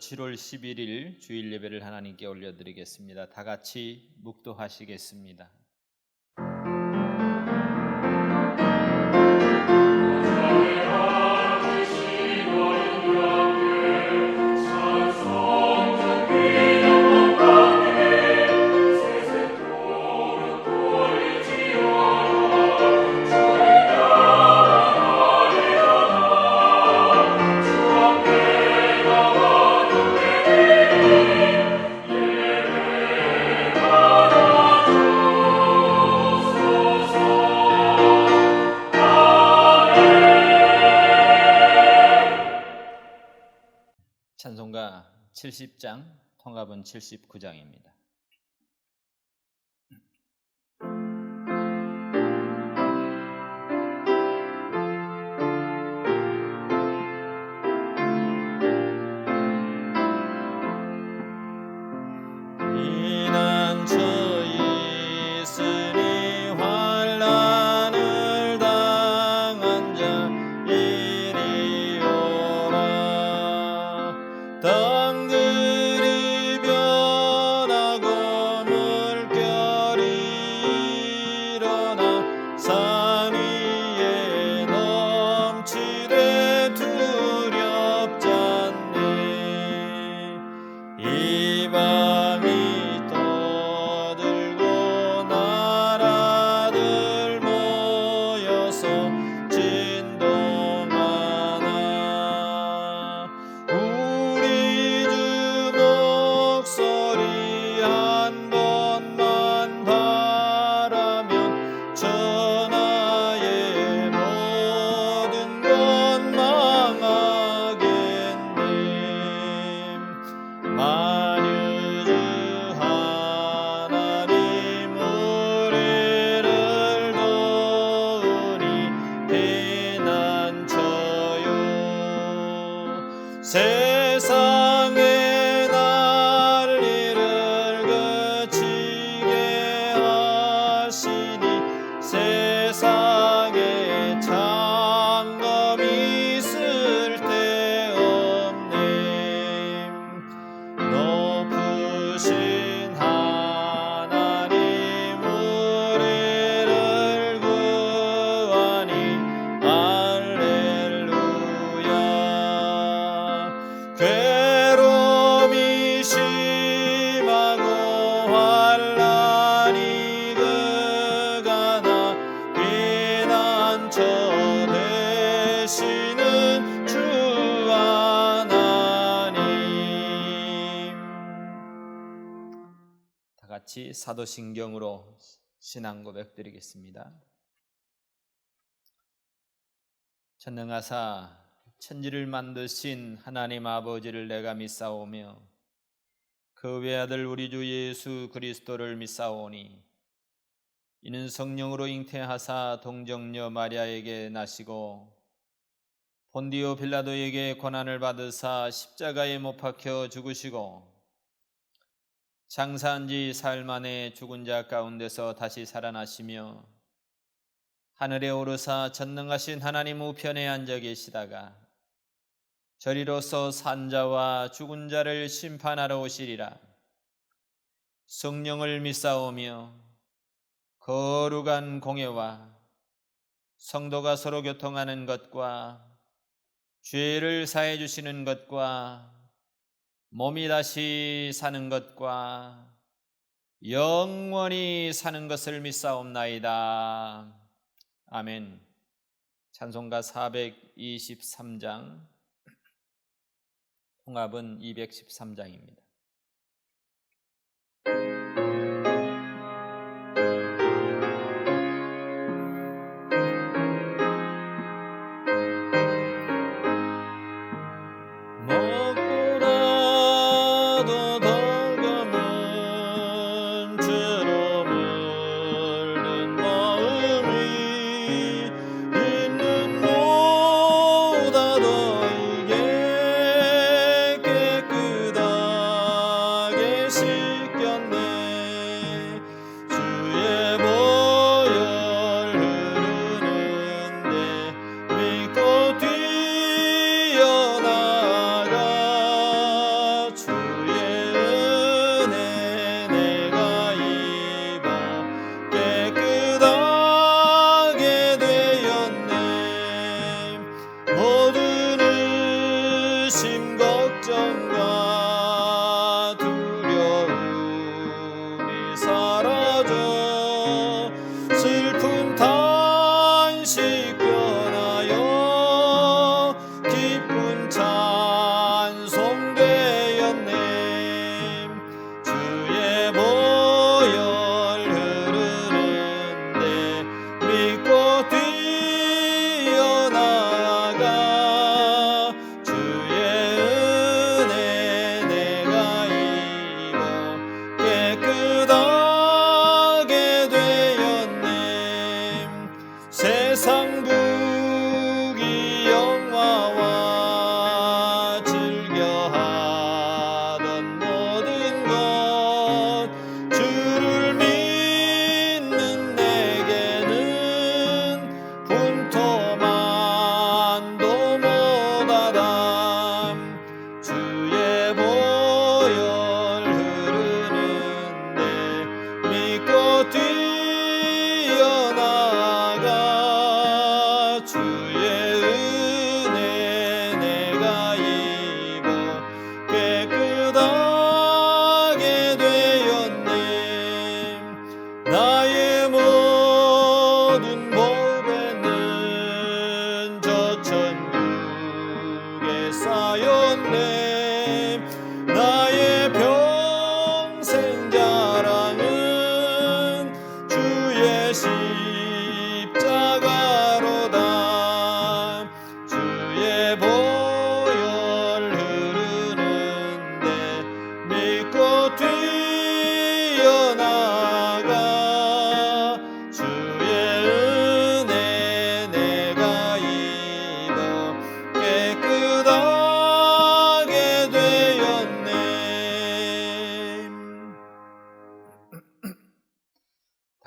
7월 11일 주일 예배를 하나님께 올려드리겠습니다. 다 같이 묵도하시겠습니다. 찬송가 70장, 통합은 79장입니다. 피난처에 있으니 환난을 당한 자 이리 오라. 땅들이 변하고 물결이 일어나 산 위에 넘치되 두렵지 않네. 이방이 떠들고 나라들 모여서 진동하나. 우리 주 목소리 한 번만 바라면 천하의 모든 것 망하겠네. 만유주 하나님 우리를 도우니 피난처요. 세상의 난리를 그치게 하시니 세상에 장검이 쓸데없네. 높으신 하나님 우리를 구하니 할렐루야. 괴로움이 심하고 환난이 극하나 피난처 되시는 주 하나님. 다 같이 사도신경으로 신앙 고백 드리겠습니다. 전능하사 천지를 만드신 하나님 아버지를 내가 믿사오며 그 외아들 우리 주 예수 그리스도를 믿사오니 이는 성령으로 잉태하사 동정녀 마리아에게 나시고 본디오 빌라도에게 고난을 받으사 십자가에 못 박혀 죽으시고 장사한 지 사흘 만에 죽은 자 가운데서 다시 살아나시며 하늘에 오르사 전능하신 하나님 우편에 앉아 계시다가 저리로서 산자와 죽은 자를 심판하러 오시리라. 성령을 믿사오며 거룩한 공예와 성도가 서로 교통하는 것과 죄를 사해 주시는 것과 몸이 다시 사는 것과 영원히 사는 것을 믿사옵나이다. 아멘. 찬송가 423장, 통합은 213장입니다. 먹고라도 덜감은 죄로 물든 마음이 있는 보다도 이게 깨끗하게 씻겼네.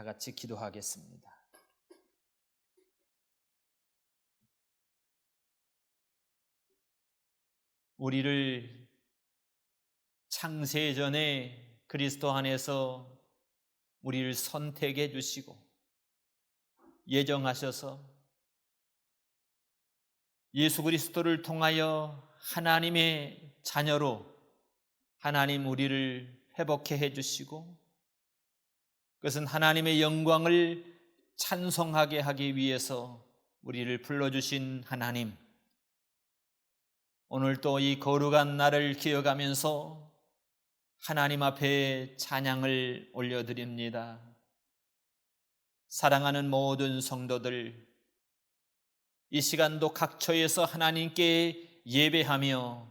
같이 기도하겠습니다. 우리를 창세 전에 그리스도 안에서 우리를 선택해 주시고 예정하셔서 예수 그리스도를 통하여 하나님의 자녀로 하나님 우리를 회복해 해주시고 그것은 하나님의 영광을 찬송하게 하기 위해서 우리를 불러주신 하나님, 오늘 또 이 거룩한 날을 기억하면서 하나님 앞에 찬양을 올려드립니다. 사랑하는 모든 성도들, 이 시간도 각처에서 하나님께 예배하며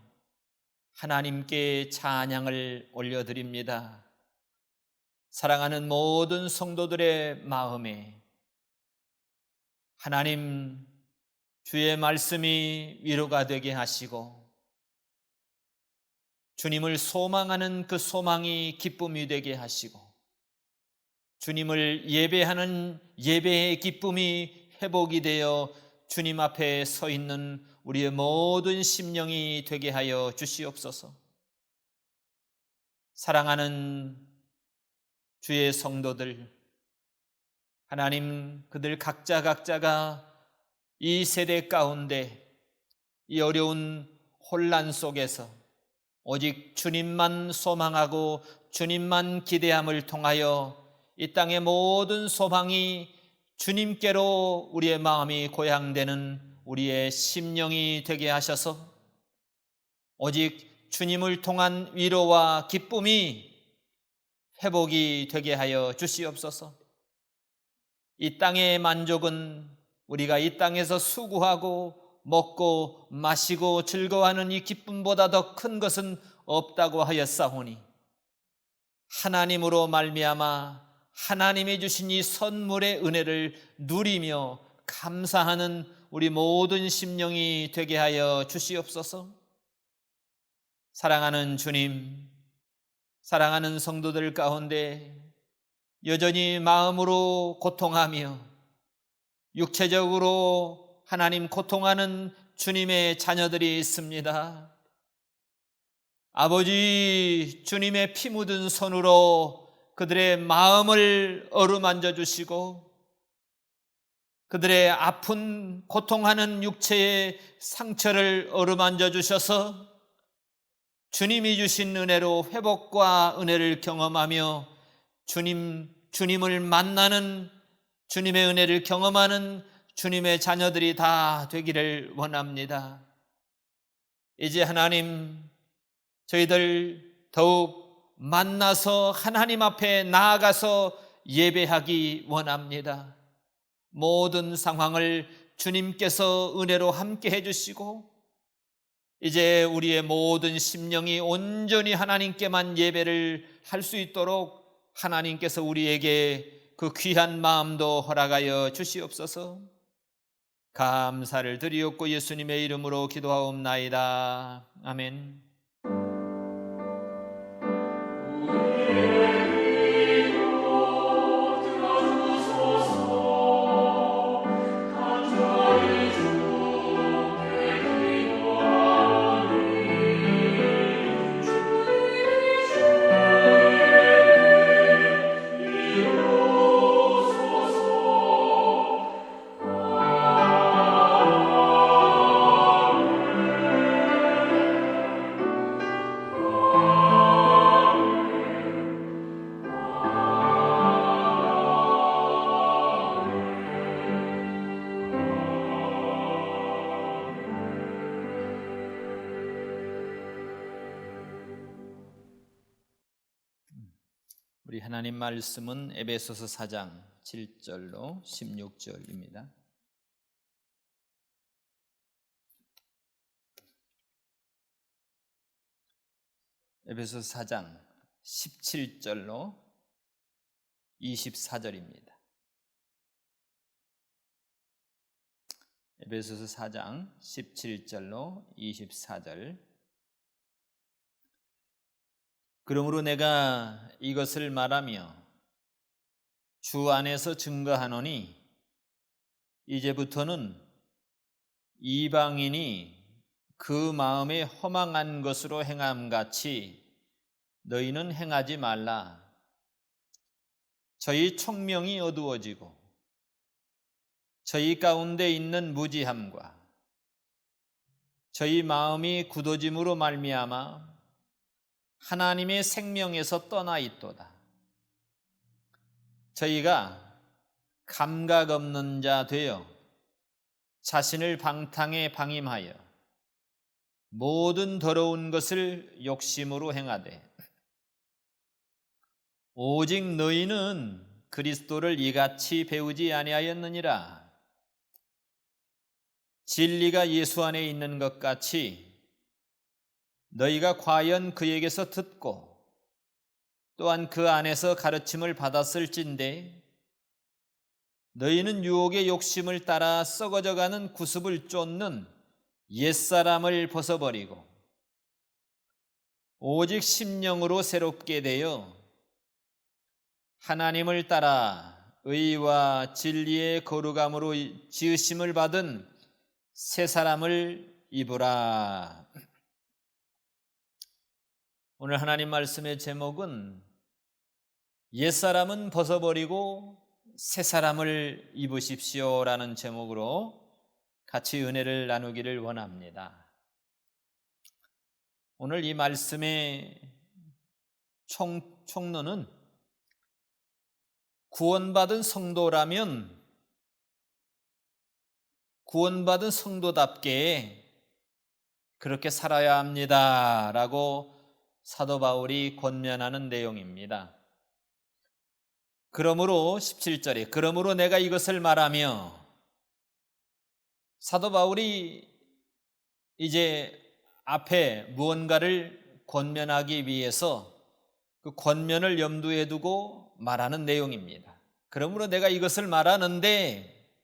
하나님께 찬양을 올려드립니다. 사랑하는 모든 성도들의 마음에 하나님 주의 말씀이 위로가 되게 하시고 주님을 소망하는 그 소망이 기쁨이 되게 하시고 주님을 예배하는 예배의 기쁨이 회복이 되어 주님 앞에 서 있는 우리의 모든 심령이 되게 하여 주시옵소서. 사랑하는 주의 성도들, 하나님 그들 각자가 이 세대 가운데 이 어려운 혼란 속에서 오직 주님만 소망하고 주님만 기대함을 통하여 이 땅의 모든 소망이 주님께로 우리의 마음이 고향되는 우리의 심령이 되게 하셔서 오직 주님을 통한 위로와 기쁨이 회복이 되게 하여 주시옵소서. 이 땅의 만족은 우리가 이 땅에서 수고하고 먹고 마시고 즐거워하는 이 기쁨보다 더 큰 것은 없다고 하였사오니 하나님으로 말미암아 하나님이 주신 이 선물의 은혜를 누리며 감사하는 우리 모든 심령이 되게 하여 주시옵소서. 사랑하는 주님, 사랑하는 성도들 가운데 여전히 마음으로 고통하며 육체적으로 하나님 고통하는 주님의 자녀들이 있습니다. 아버지, 주님의 피 묻은 손으로 그들의 마음을 어루만져 주시고 그들의 아픈 고통하는 육체의 상처를 어루만져 주셔서 주님이 주신 은혜로 회복과 은혜를 경험하며 주님을 만나는 주님의 은혜를 경험하는 주님의 자녀들이 다 되기를 원합니다. 이제 하나님, 저희들 더욱 만나서 하나님 앞에 나아가서 예배하기 원합니다. 모든 상황을 주님께서 은혜로 함께 해주시고 이제 우리의 모든 심령이 온전히 하나님께만 예배를 할 수 있도록 하나님께서 우리에게 그 귀한 마음도 허락하여 주시옵소서. 감사를 드리옵고 예수님의 이름으로 기도하옵나이다. 아멘. 우리 하나님 말씀은 에베소서 4장 7절로 16절입니다. 에베소서 4장 17절로 24절입니다. 에베소서 4장 17절로 24절. 그러므로 내가 이것을 말하며 주 안에서 증거하노니 이제부터는 이방인이 그 마음에 허망한 것으로 행함같이 너희는 행하지 말라. 저희 총명이 어두워지고 저희 가운데 있는 무지함과 저희 마음이 굳어짐으로 말미암아 하나님의 생명에서 떠나 있도다. 저희가 감각 없는 자 되어 자신을 방탕에 방임하여 모든 더러운 것을 욕심으로 행하되 오직 너희는 그리스도를 이같이 배우지 아니하였느니라. 진리가 예수 안에 있는 것 같이 너희가 과연 그에게서 듣고 또한 그 안에서 가르침을 받았을진데 너희는 유혹의 욕심을 따라 썩어져가는 구습을 쫓는 옛사람을 벗어버리고 오직 심령으로 새롭게 되어 하나님을 따라 의와 진리의 거룩함으로 지으심을 받은 새 사람을 입으라. 오늘 하나님 말씀의 제목은 옛사람은 벗어버리고 새 사람을 입으십시오라는 제목으로 같이 은혜를 나누기를 원합니다. 오늘 이 말씀의 총론은 구원받은 성도라면 구원받은 성도답게 그렇게 살아야 합니다라고 사도 바울이 권면하는 내용입니다. 그러므로 17절에 그러므로 내가 이것을 말하며, 사도 바울이 이제 앞에 무언가를 권면하기 위해서 그 권면을 염두에 두고 말하는 내용입니다. 그러므로 내가 이것을 말하는데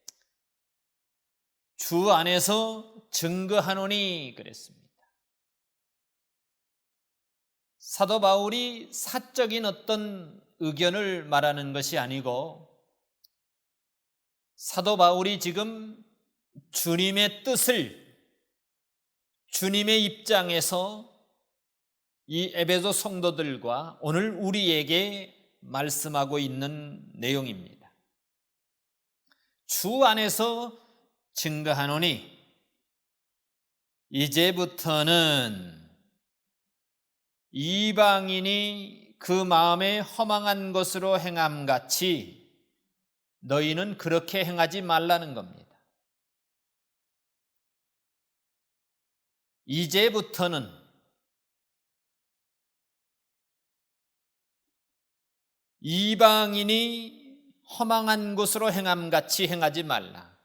주 안에서 증거하노니 그랬습니다. 사도 바울이 사적인 어떤 의견을 말하는 것이 아니고 사도 바울이 지금 주님의 뜻을, 주님의 입장에서 이 에베소 성도들과 오늘 우리에게 말씀하고 있는 내용입니다. 주 안에서 증거하노니 이제부터는 이방인이 그 마음에 허망한 것으로 행함같이 너희는 그렇게 행하지 말라는 겁니다. 이제부터는 이방인이 허망한 것으로 행함같이 행하지 말라.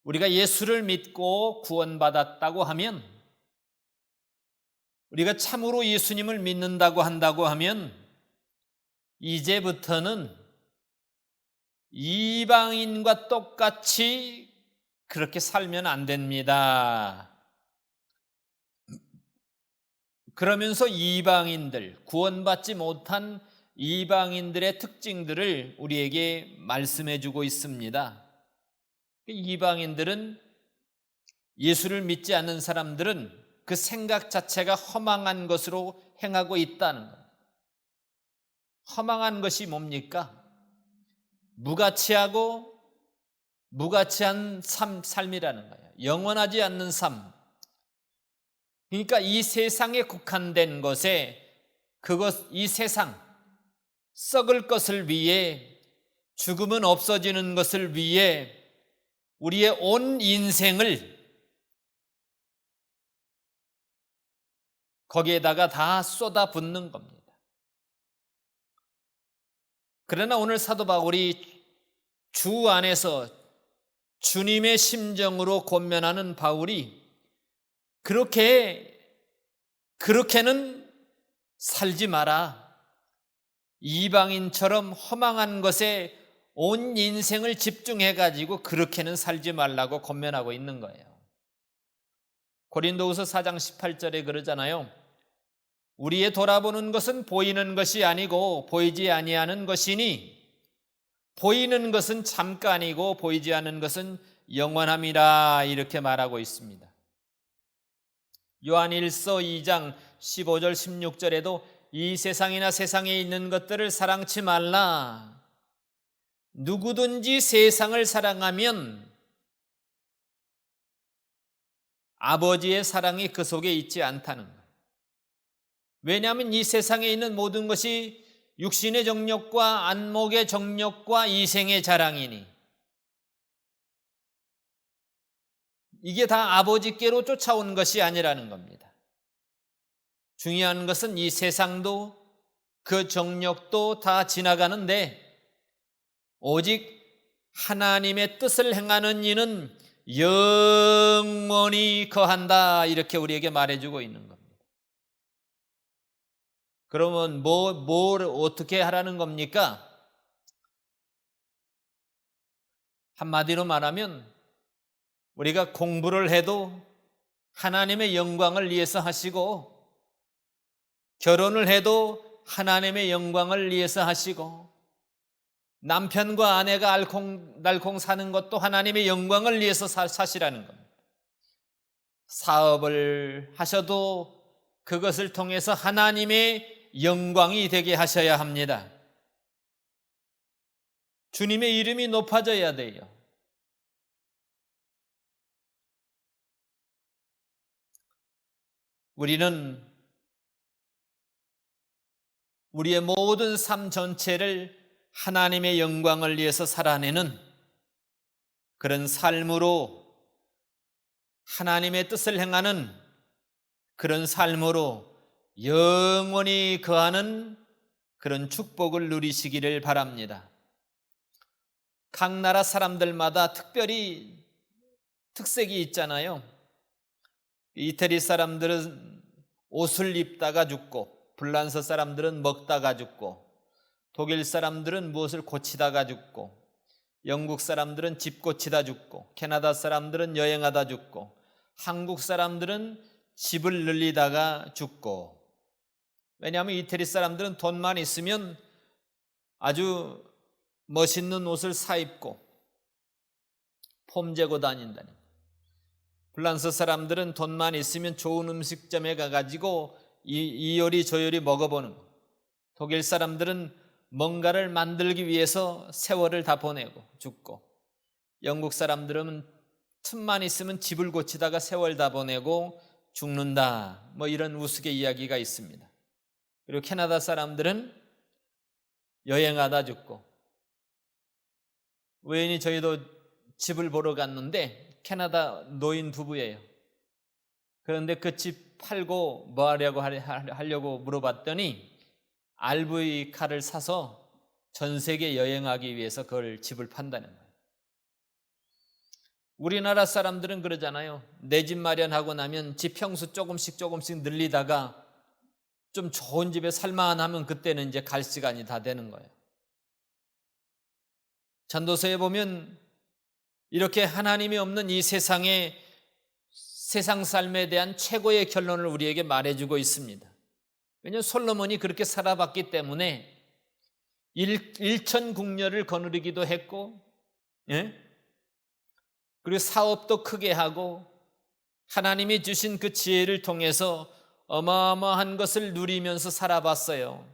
우리가 예수를 믿고 구원받았다고 하면, 우리가 참으로 예수님을 믿는다고 한다고 하면 이제부터는 이방인과 똑같이 그렇게 살면 안 됩니다. 그러면서 이방인들, 구원받지 못한 이방인들의 특징들을 우리에게 말씀해 주고 있습니다. 이방인들은, 예수를 믿지 않는 사람들은 그 생각 자체가 허망한 것으로 행하고 있다는 것. 허망한 것이 뭡니까? 무가치하고 무가치한 삶이라는 거예요. 영원하지 않는 삶. 그러니까 이 세상에 국한된 것에 이 세상, 썩을 것을 위해, 죽으면 없어지는 것을 위해 우리의 온 인생을 거기에다가 다 쏟아붓는 겁니다. 그러나 오늘 사도 바울이 주 안에서 주님의 심정으로 권면하는 바울이 그렇게는 살지 마라. 이방인처럼 허망한 것에 온 인생을 집중해가지고 그렇게는 살지 말라고 권면하고 있는 거예요. 고린도후서 4장 18절에 그러잖아요. 우리의 돌아보는 것은 보이는 것이 아니고 보이지 아니하는 것이니 보이는 것은 잠깐이고 보이지 않는 것은 영원함이라 이렇게 말하고 있습니다. 요한일서 2장 15절 16절에도 이 세상이나 세상에 있는 것들을 사랑치 말라. 누구든지 세상을 사랑하면 아버지의 사랑이 그 속에 있지 않다는 거예요. 왜냐하면 이 세상에 있는 모든 것이 육신의 정욕과 안목의 정욕과 이생의 자랑이니 이게 다 아버지께로 쫓아온 것이 아니라는 겁니다. 중요한 것은 이 세상도 그 정욕도 다 지나가는데 오직 하나님의 뜻을 행하는 이는 영원히 거한다 이렇게 우리에게 말해주고 있는 겁니다. 그러면 뭘 어떻게 하라는 겁니까? 한마디로 말하면 우리가 공부를 해도 하나님의 영광을 위해서 하시고 결혼을 해도 하나님의 영광을 위해서 하시고 남편과 아내가 알콩달콩 사는 것도 하나님의 영광을 위해서 사시라는 겁니다. 사업을 하셔도 그것을 통해서 하나님의 영광이 되게 하셔야 합니다. 주님의 이름이 높아져야 돼요. 우리는 우리의 모든 삶 전체를 하나님의 영광을 위해서 살아내는 그런 삶으로 하나님의 뜻을 행하는 그런 삶으로 영원히 거하는 그런 축복을 누리시기를 바랍니다. 각 나라 사람들마다 특별히 특색이 있잖아요. 이태리 사람들은 옷을 입다가 죽고 불란서 사람들은 먹다가 죽고 독일 사람들은 무엇을 고치다가 죽고 영국 사람들은 집 고치다 죽고 캐나다 사람들은 여행하다 죽고 한국 사람들은 집을 늘리다가 죽고 왜냐하면 이태리 사람들은 돈만 있으면 아주 멋있는 옷을 사입고 폼 재고 다닌다는 불란서 사람들은 돈만 있으면 좋은 음식점에 가가지고 이 요리 저 요리 먹어보는 거. 독일 사람들은 뭔가를 만들기 위해서 세월을 다 보내고 죽고 영국 사람들은 틈만 있으면 집을 고치다가 세월 다 보내고 죽는다 뭐 이런 우스개 이야기가 있습니다. 그리고 캐나다 사람들은 여행하다 죽고 우연히 저희도 집을 보러 갔는데 캐나다 노인 부부예요. 그런데 그 집 팔고 뭐 하려고 물어봤더니 RV카를 사서 전 세계 여행하기 위해서 그걸 집을 판다는 거예요. 우리나라 사람들은 그러잖아요. 내 집 마련하고 나면 집 평수 조금씩 늘리다가 좀 좋은 집에 살만하면 그때는 이제 갈 시간이 다 되는 거예요. 전도서에 보면 이렇게 하나님이 없는 이 세상 삶에 대한 최고의 결론을 우리에게 말해주고 있습니다. 왜냐하면 솔로몬이 그렇게 살아봤기 때문에 일천국녀를 거느리기도 했고 그리고 사업도 크게 하고 하나님이 주신 그 지혜를 통해서 어마어마한 것을 누리면서 살아봤어요.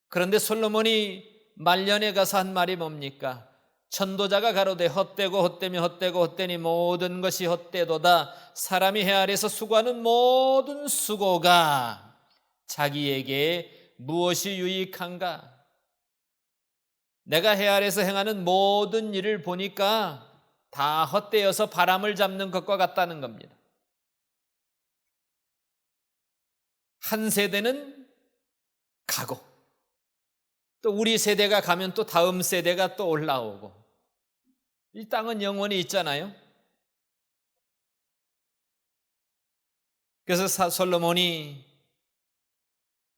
그런데 솔로몬이 말년에 가서 한 말이 뭡니까? 천도자가 가로되 헛되고 헛되며 헛되고 헛되니 모든 것이 헛되도다. 사람이 해 아래서 수고하는 모든 수고가 자기에게 무엇이 유익한가? 내가 해 아래서 행하는 모든 일을 보니까 다 헛되어서 바람을 잡는 것과 같다는 겁니다. 한 세대는 가고 또 우리 세대가 가면 또 다음 세대가 또 올라오고 이 땅은 영원히 있잖아요. 그래서 솔로몬이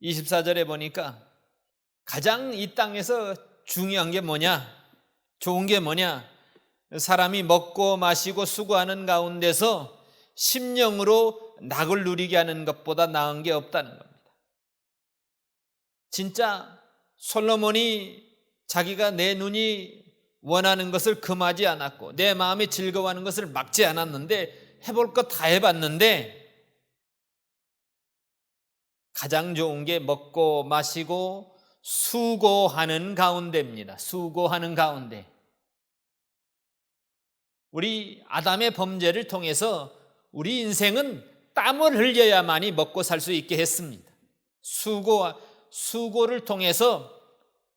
24절에 보니까 가장 이 땅에서 중요한 게 뭐냐? 좋은 게 뭐냐? 사람이 먹고 마시고 수고하는 가운데서 심령으로 낙을 누리게 하는 것보다 나은 게 없다는 겁니다. 진짜 솔로몬이 자기가 내 눈이 원하는 것을 금하지 않았고 내 마음이 즐거워하는 것을 막지 않았는데 해볼 것 다 해봤는데 가장 좋은 게 먹고 마시고 수고하는 가운데입니다. 수고하는 가운데. 우리 아담의 범죄를 통해서 우리 인생은 땀을 흘려야만이 먹고 살 수 있게 했습니다. 수고를 통해서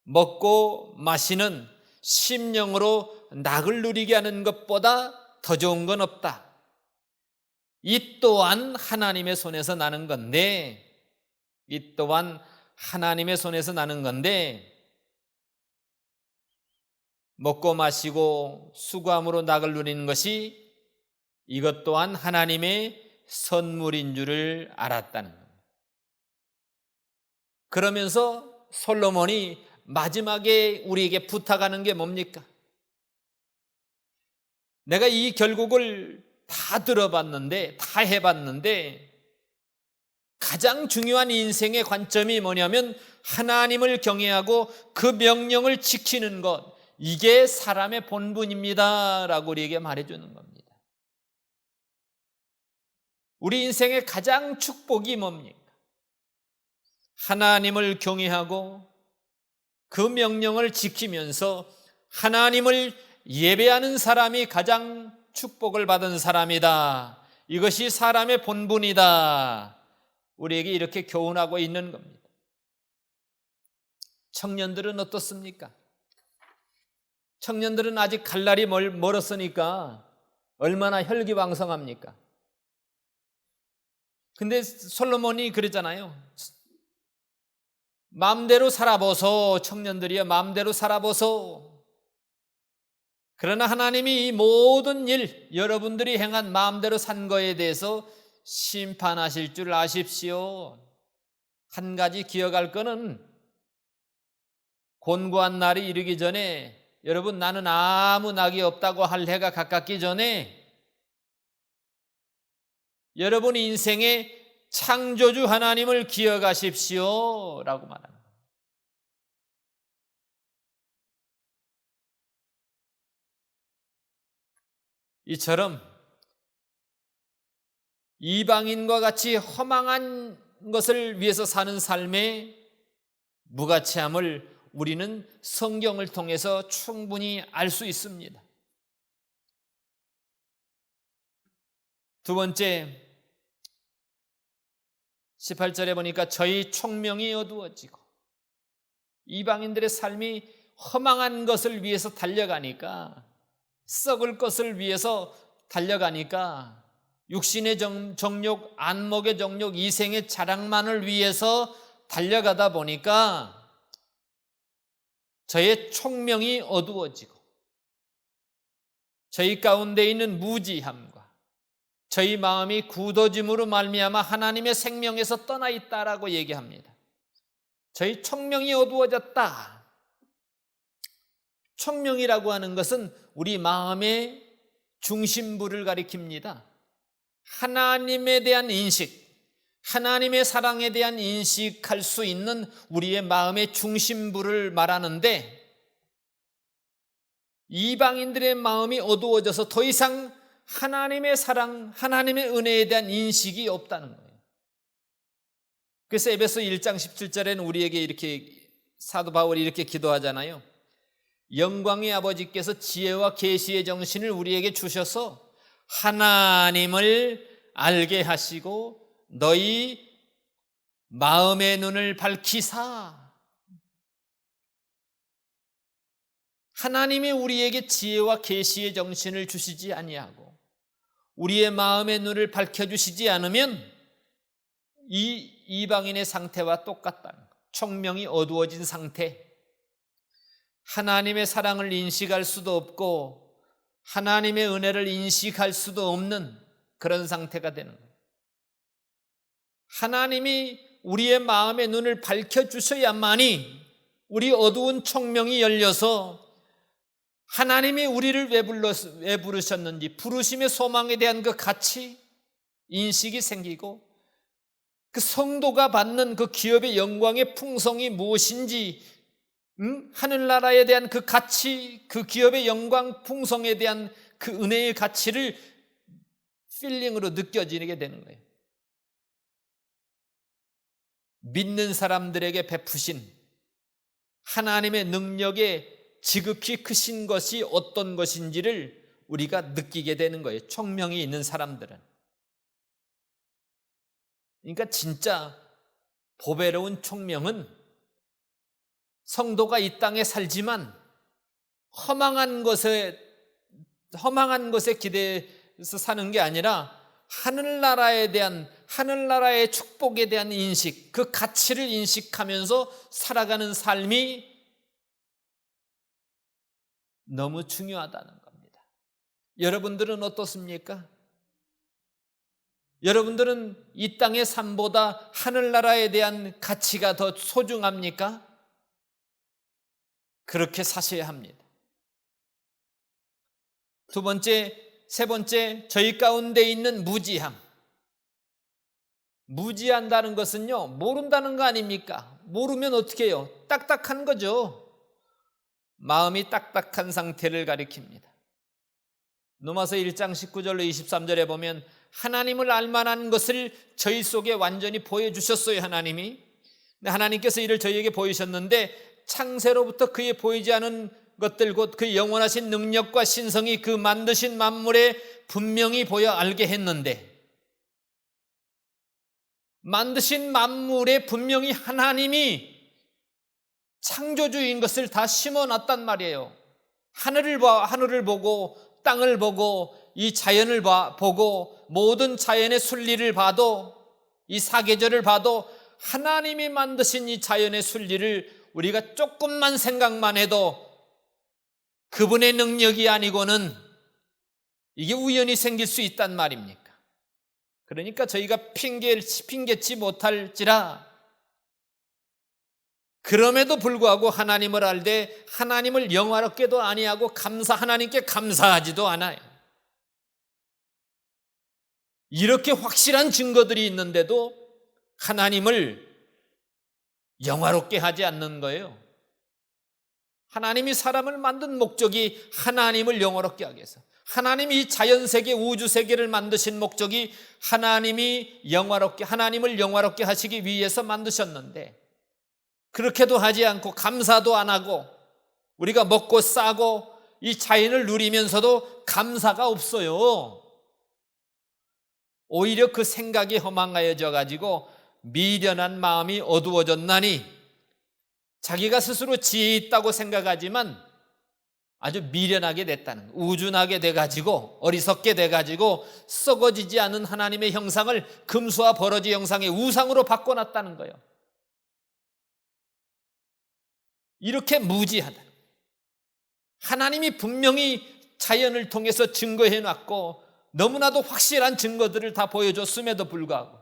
먹고 마시는 심령으로 낙을 누리게 하는 것보다 더 좋은 건 없다. 이 또한 하나님의 손에서 나는 건데 먹고 마시고 수고함으로 낙을 누리는 것이 이것 또한 하나님의 선물인 줄을 알았다는 겁니다. 그러면서 솔로몬이 마지막에 우리에게 부탁하는 게 뭡니까? 내가 이 결국을 다 들어봤는데, 다 해봤는데 가장 중요한 인생의 관점이 뭐냐면 하나님을 경외하고 그 명령을 지키는 것, 이게 사람의 본분입니다 라고 우리에게 말해주는 겁니다. 우리 인생의 가장 축복이 뭡니까? 하나님을 경외하고 그 명령을 지키면서 하나님을 예배하는 사람이 가장 축복을 받은 사람이다. 이것이 사람의 본분이다. 우리에게 이렇게 교훈하고 있는 겁니다. 청년들은 어떻습니까? 청년들은 아직 갈 날이 멀었으니까 얼마나 혈기왕성합니까? 근데 솔로몬이 그랬잖아요. 마음대로 살아보소. 청년들이여 마음대로 살아보소. 그러나 하나님이 이 모든 일, 여러분들이 행한 마음대로 산 거에 대해서 심판하실 줄 아십시오. 한 가지 기억할 거는 곤고한 날이 이르기 전에, 여러분 나는 아무 낙이 없다고 할 해가 가깝기 전에 여러분 인생의 창조주 하나님을 기억하십시오 라고 말합니다. 이처럼 이방인과 같이 허망한 것을 위해서 사는 삶의 무가치함을 우리는 성경을 통해서 충분히 알 수 있습니다. 두 번째, 18절에 보니까 저희 총명이 어두워지고, 이방인들의 삶이 허망한 것을 위해서 달려가니까, 썩을 것을 위해서 달려가니까, 육신의 정욕, 안목의 정욕, 이생의 자랑만을 위해서 달려가다 보니까 저의 총명이 어두워지고 저희 가운데 있는 무지함과 저희 마음이 굳어짐으로 말미암아 하나님의 생명에서 떠나 있다라고 얘기합니다. 저희 총명이 어두워졌다. 총명이라고 하는 것은 우리 마음의 중심부를 가리킵니다. 하나님에 대한 인식, 하나님의 사랑에 대한 인식할 수 있는 우리의 마음의 중심부를 말하는데, 이방인들의 마음이 어두워져서 더 이상 하나님의 사랑, 하나님의 은혜에 대한 인식이 없다는 거예요. 그래서 에베소 1장 17절에는 우리에게 이렇게 사도 바울이 이렇게 기도하잖아요. 영광의 아버지께서 지혜와 계시의 정신을 우리에게 주셔서 하나님을 알게 하시고 너희 마음의 눈을 밝히사. 하나님이 우리에게 지혜와 계시의 정신을 주시지 아니하고 우리의 마음의 눈을 밝혀주시지 않으면 이 이방인의 상태와 똑같다는 것. 총명이 어두워진 상태. 하나님의 사랑을 인식할 수도 없고 하나님의 은혜를 인식할 수도 없는 그런 상태가 되는 거예요. 하나님이 우리의 마음의 눈을 밝혀주셔야만이 우리 어두운 총명이 열려서 하나님이 우리를 왜 부르셨는지, 부르심의 소망에 대한 그 가치, 인식이 생기고 그 성도가 받는 그 기업의 영광의 풍성이 무엇인지 하늘나라에 대한 그 가치, 그 기업의 영광, 풍성에 대한 그 은혜의 가치를 필링으로 느껴지게 되는 거예요. 믿는 사람들에게 베푸신 하나님의 능력에 지극히 크신 것이 어떤 것인지를 우리가 느끼게 되는 거예요. 총명이 있는 사람들은. 그러니까 진짜 보배로운 총명은 성도가 이 땅에 살지만 허망한 것에 기대해서 사는 게 아니라 하늘나라에 대한, 하늘나라의 축복에 대한 인식, 그 가치를 인식하면서 살아가는 삶이 너무 중요하다는 겁니다. 여러분들은 어떻습니까? 여러분들은 이 땅의 삶보다 하늘나라에 대한 가치가 더 소중합니까? 그렇게 사셔야 합니다. 두 번째, 세 번째, 저희 가운데 있는 무지함. 무지한다는 것은요, 모른다는 거 아닙니까? 모르면 어떻게 해요? 딱딱한 거죠. 마음이 딱딱한 상태를 가리킵니다. 로마서 1장 19절로 23절에 보면 하나님을 알만한 것을 저희 속에 완전히 보여주셨어요. 하나님께서 이를 저희에게 보이셨는데 창세로부터 그의 보이지 않은 것들 곧 그 영원하신 능력과 신성이 그 만드신 만물에 분명히 보여 알게 했는데, 만드신 만물에 분명히 하나님이 창조주인 것을 다 심어놨단 말이에요. 하늘을 보고 땅을 보고 이 자연을 보고 모든 자연의 순리를 봐도, 이 사계절을 봐도 하나님이 만드신 이 자연의 순리를 우리가 조금만 생각만 해도 그분의 능력이 아니고는 이게 우연히 생길 수 있단 말입니까? 그러니까 저희가 핑계치 못할지라, 그럼에도 불구하고 하나님을 알되 하나님을 영화롭게도 아니하고 하나님께 감사하지도 않아요. 이렇게 확실한 증거들이 있는데도 하나님을 영화롭게 하지 않는 거예요. 하나님이 사람을 만든 목적이 하나님을 영화롭게 하기 위해서, 하나님이 이 자연세계, 우주세계를 만드신 목적이 하나님을 영화롭게 하시기 위해서 만드셨는데, 그렇게도 하지 않고 감사도 안 하고 우리가 먹고 싸고 이 자연을 누리면서도 감사가 없어요. 오히려 그 생각이 허망하여져 가지고 미련한 마음이 어두워졌나니, 자기가 스스로 지혜 있다고 생각하지만 아주 미련하게 됐다는, 우준하게 돼가지고 어리석게 돼가지고 썩어지지 않은 하나님의 형상을 금수와 버러지 형상의 우상으로 바꿔놨다는 거예요. 이렇게 무지하다. 하나님이 분명히 자연을 통해서 증거해놨고 너무나도 확실한 증거들을 다 보여줬음에도 불구하고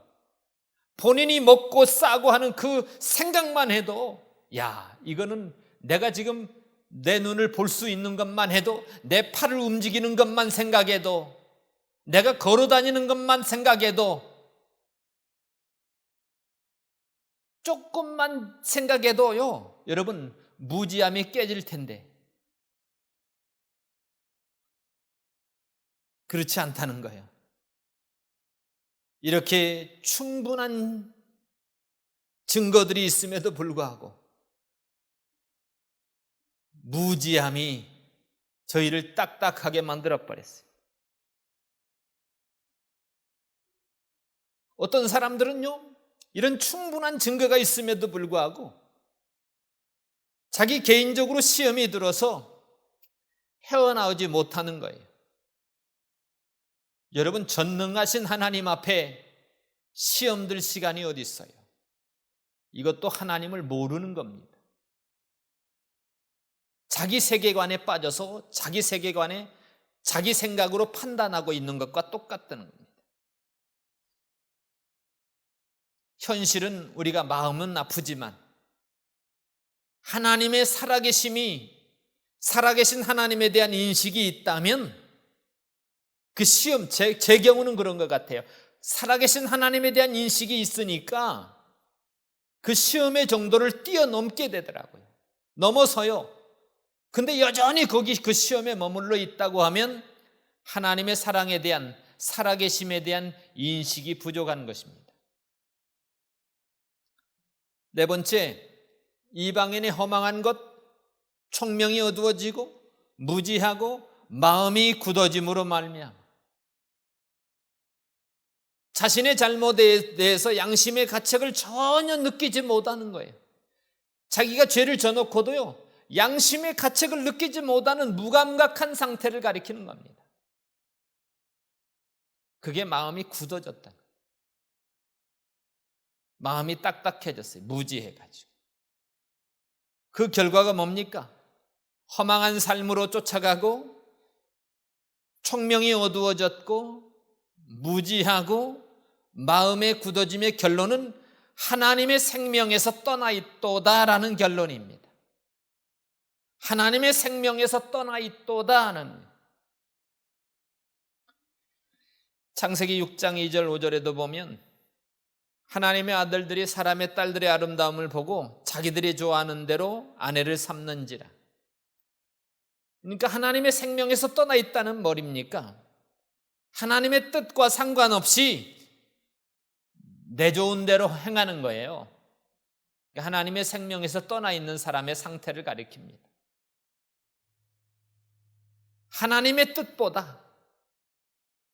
본인이 먹고 싸고 하는 그 생각만 해도, 야, 이거는 내가 지금 내 눈을 볼 수 있는 것만 해도, 내 팔을 움직이는 것만 생각해도, 내가 걸어 다니는 것만 생각해도, 조금만 생각해도요, 여러분, 무지함이 깨질 텐데 그렇지 않다는 거예요. 이렇게 충분한 증거들이 있음에도 불구하고 무지함이 저희를 딱딱하게 만들어 버렸어요. 어떤 사람들은요, 이런 충분한 증거가 있음에도 불구하고 자기 개인적으로 시험이 들어서 헤어나오지 못하는 거예요. 여러분, 전능하신 하나님 앞에 시험들 시간이 어디 있어요? 이것도 하나님을 모르는 겁니다. 자기 세계관에 빠져서 자기 세계관에 자기 생각으로 판단하고 있는 것과 똑같다는 겁니다. 현실은 우리가 마음은 아프지만 하나님의 살아계신 하나님에 대한 인식이 있다면, 그 시험, 제 경우는 그런 것 같아요. 살아계신 하나님에 대한 인식이 있으니까 그 시험의 정도를 뛰어넘게 되더라고요. 넘어서요. 근데 여전히 거기 그 시험에 머물러 있다고 하면 하나님의 사랑에 대한, 살아계심에 대한 인식이 부족한 것입니다. 네 번째, 이방인의 허망한 것, 총명이 어두워지고 무지하고 마음이 굳어짐으로 말미암아 자신의 잘못에 대해서 양심의 가책을 전혀 느끼지 못하는 거예요. 자기가 죄를 져놓고도요, 양심의 가책을 느끼지 못하는 무감각한 상태를 가리키는 겁니다. 그게 마음이 굳어졌다. 마음이 딱딱해졌어요. 무지해가지고. 그 결과가 뭡니까? 허망한 삶으로 쫓아가고 총명이 어두워졌고 무지하고 마음의 굳어짐의 결론은 하나님의 생명에서 떠나 있도다라는 결론입니다. 하나님의 생명에서 떠나 있도다는. 창세기 6장 2절 5절에도 보면 하나님의 아들들이 사람의 딸들의 아름다움을 보고 자기들이 좋아하는 대로 아내를 삼는지라. 그러니까 하나님의 생명에서 떠나 있다는 말입니까? 하나님의 뜻과 상관없이 내 좋은 대로 행하는 거예요. 하나님의 생명에서 떠나 있는 사람의 상태를 가리킵니다. 하나님의 뜻보다,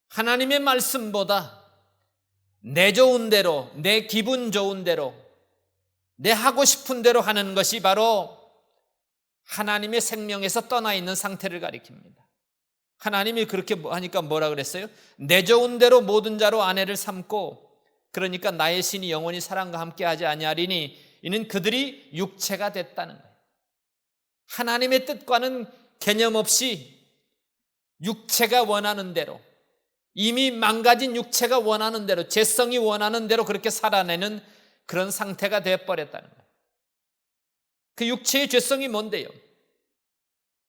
하나님의 말씀보다 내 좋은 대로, 내 기분 좋은 대로, 내 하고 싶은 대로 하는 것이 바로 하나님의 생명에서 떠나 있는 상태를 가리킵니다. 하나님이 그렇게 하니까 뭐라 그랬어요? 내 좋은 대로 모든 자로 아내를 삼고 그러니까 나의 신이 영원히 사람과 함께 하지 아니하리니 이는 그들이 육체가 됐다는 거예요. 하나님의 뜻과는 개념 없이 육체가 원하는 대로, 이미 망가진 육체가 원하는 대로, 죄성이 원하는 대로 그렇게 살아내는 그런 상태가 되어버렸다는 거예요. 그 육체의 죄성이 뭔데요?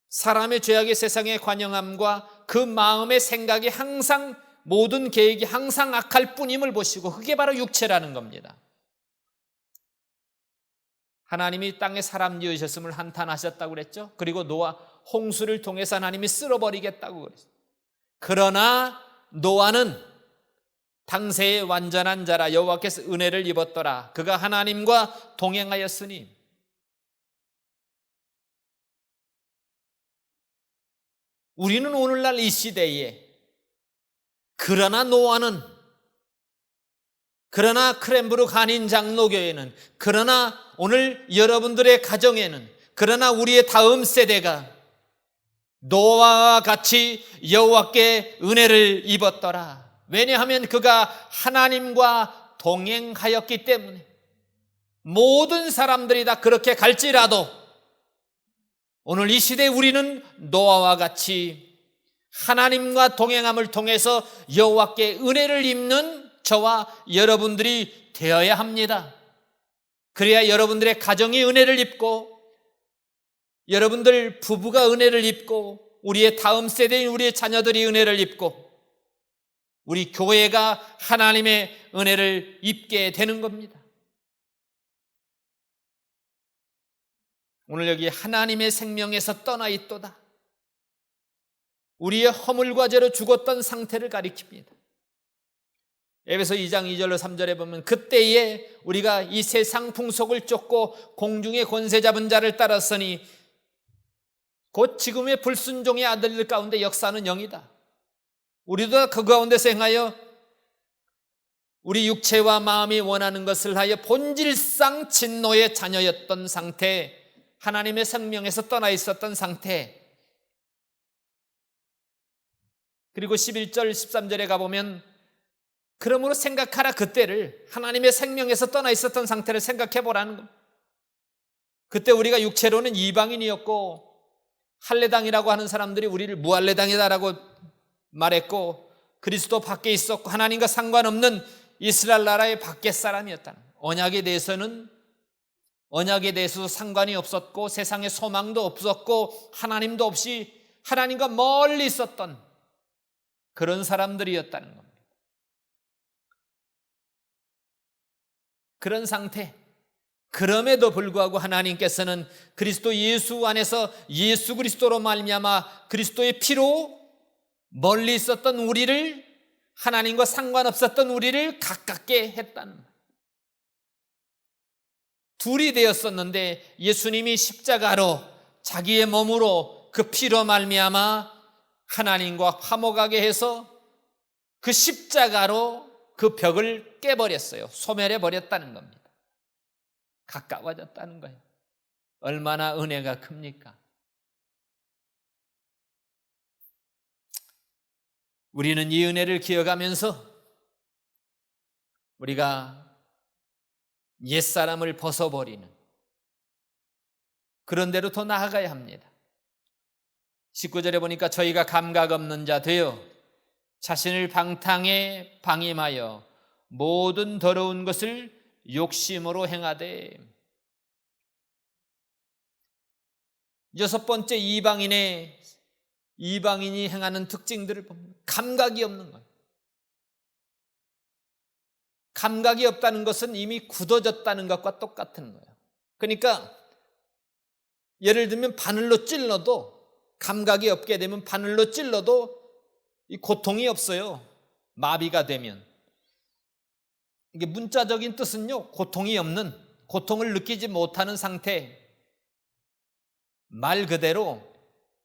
사람의 죄악의 세상의 관영함과 그 마음의 생각이 항상, 모든 계획이 항상 악할 뿐임을 보시고 그게 바로 육체라는 겁니다. 하나님이 땅에 사람 지으셨음을 한탄하셨다고 그랬죠. 그리고 노아 홍수를 통해서 하나님이 쓸어버리겠다고 그랬어요. 그러나 노아는 당세의 완전한 자라 여호와께서 은혜를 입었더라. 그가 하나님과 동행하였으니. 우리는 오늘날 이 시대에 그러나 노아는, 그러나 크랜브룩 한인 장로교회는, 그러나 오늘 여러분들의 가정에는, 그러나 우리의 다음 세대가 노아와 같이 여호와께 은혜를 입었더라. 왜냐하면 그가 하나님과 동행하였기 때문에. 모든 사람들이 다 그렇게 갈지라도 오늘 이 시대에 우리는 노아와 같이 하나님과 동행함을 통해서 여호와께 은혜를 입는 저와 여러분들이 되어야 합니다. 그래야 여러분들의 가정이 은혜를 입고 여러분들 부부가 은혜를 입고 우리의 다음 세대인 우리의 자녀들이 은혜를 입고 우리 교회가 하나님의 은혜를 입게 되는 겁니다. 오늘 여기 하나님의 생명에서 떠나 있도다. 우리의 허물과 죄로 죽었던 상태를 가리킵니다. 에베소 2장 2절로 3절에 보면 그때에 우리가 이 세상 풍속을 쫓고 공중의 권세 잡은 자를 따랐으니 곧 지금의 불순종의 아들들 가운데 역사하는 영이다. 우리도 그 가운데서 행하여 우리 육체와 마음이 원하는 것을 하여 본질상 진노의 자녀였던 상태, 하나님의 생명에서 떠나 있었던 상태. 그리고 11절 13절에 가보면 그러므로 생각하라, 그때를, 하나님의 생명에서 떠나 있었던 상태를 생각해 보라는 겁니다. 그때 우리가 육체로는 이방인이었고 할례당이라고 하는 사람들이 우리를 무할례당이다라고 말했고 그리스도 밖에 있었고 하나님과 상관없는 이스라엘 나라의 밖에 사람이었다는 거예요. 언약에 대해서도 상관이 없었고 세상에 소망도 없었고 하나님도 없이 하나님과 멀리 있었던 그런 사람들이었다는 겁니다. 그런 상태, 그럼에도 불구하고 하나님께서는 그리스도 예수 안에서 예수 그리스도로 말미암아 그리스도의 피로 멀리 있었던 우리를, 하나님과 상관없었던 우리를 가깝게 했다는 거예요. 둘이 되었었는데 예수님이 십자가로 자기의 몸으로 그 피로 말미암아 하나님과 화목하게 해서 그 십자가로 그 벽을 깨버렸어요. 소멸해 버렸다는 겁니다. 가까워졌다는 거예요. 얼마나 은혜가 큽니까? 우리는 이 은혜를 기억하면서 우리가 옛사람을 벗어버리는 그런 데로 더 나아가야 합니다. 19절에 보니까 저희가 감각 없는 자 되어 자신을 방탕에 방임하여 모든 더러운 것을 욕심으로 행하되. 여섯 번째, 이방인이 행하는 특징들을 보면 감각이 없는 거예요. 감각이 없다는 것은 이미 굳어졌다는 것과 똑같은 거예요. 그러니까 예를 들면 바늘로 찔러도, 감각이 없게 되면 바늘로 찔러도 이 고통이 없어요. 마비가 되면. 이게 문자적인 뜻은요, 고통이 없는, 고통을 느끼지 못하는 상태. 말 그대로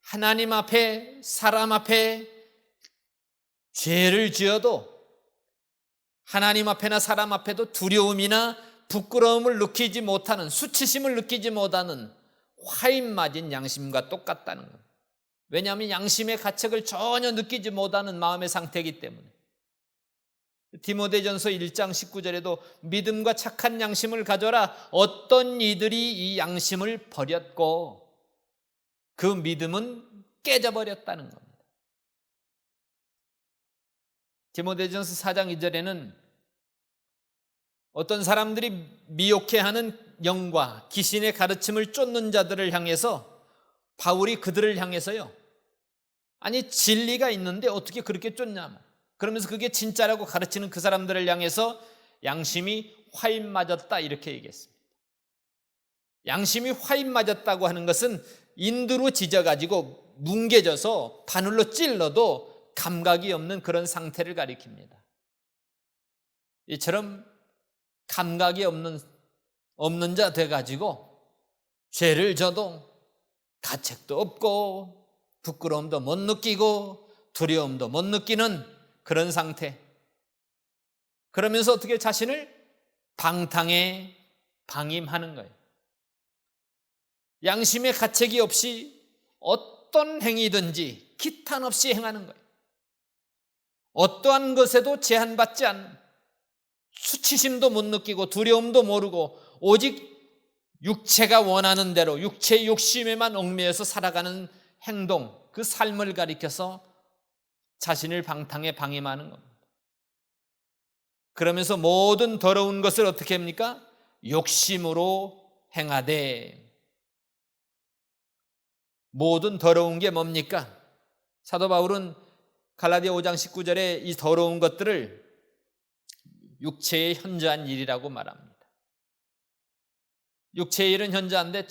하나님 앞에, 사람 앞에 죄를 지어도 하나님 앞에나 사람 앞에도 두려움이나 부끄러움을 느끼지 못하는, 수치심을 느끼지 못하는 화인 맞은 양심과 똑같다는 겁니다. 왜냐하면 양심의 가책을 전혀 느끼지 못하는 마음의 상태이기 때문에. 디모데전서 1장 19절에도 믿음과 착한 양심을 가져라. 어떤 이들이 이 양심을 버렸고 그 믿음은 깨져버렸다는 겁니다. 디모데전서 4장 2절에는 어떤 사람들이 미혹해하는 영과 귀신의 가르침을 쫓는 자들을 향해서 바울이 그들을 향해서요, 아니 진리가 있는데 어떻게 그렇게 쫓냐, 그러면서 그게 진짜라고 가르치는 그 사람들을 향해서 양심이 화인 맞았다 이렇게 얘기했습니다. 양심이 화인 맞았다고 하는 것은 인두로 지져가지고 뭉개져서 바늘로 찔러도 감각이 없는 그런 상태를 가리킵니다. 이처럼 감각이 없는 자 돼가지고 죄를 져도 가책도 없고 부끄러움도 못 느끼고 두려움도 못 느끼는 그런 상태. 그러면서 어떻게 자신을 방탕에 방임하는 거예요. 양심의 가책이 없이 어떤 행위든지 기탄 없이 행하는 거예요. 어떠한 것에도 제한받지 않는, 수치심도 못 느끼고 두려움도 모르고 오직 육체가 원하는 대로 육체의 욕심에만 얽매여서 살아가는 행동, 그 삶을 가리켜서 자신을 방탕에 방임하는 겁니다. 그러면서 모든 더러운 것을 어떻게 합니까? 욕심으로 행하되. 모든 더러운 게 뭡니까? 사도 바울은 갈라디아 5장 19절에 이 더러운 것들을 육체의 현저한 일이라고 말합니다. 육체의 일은 현저한데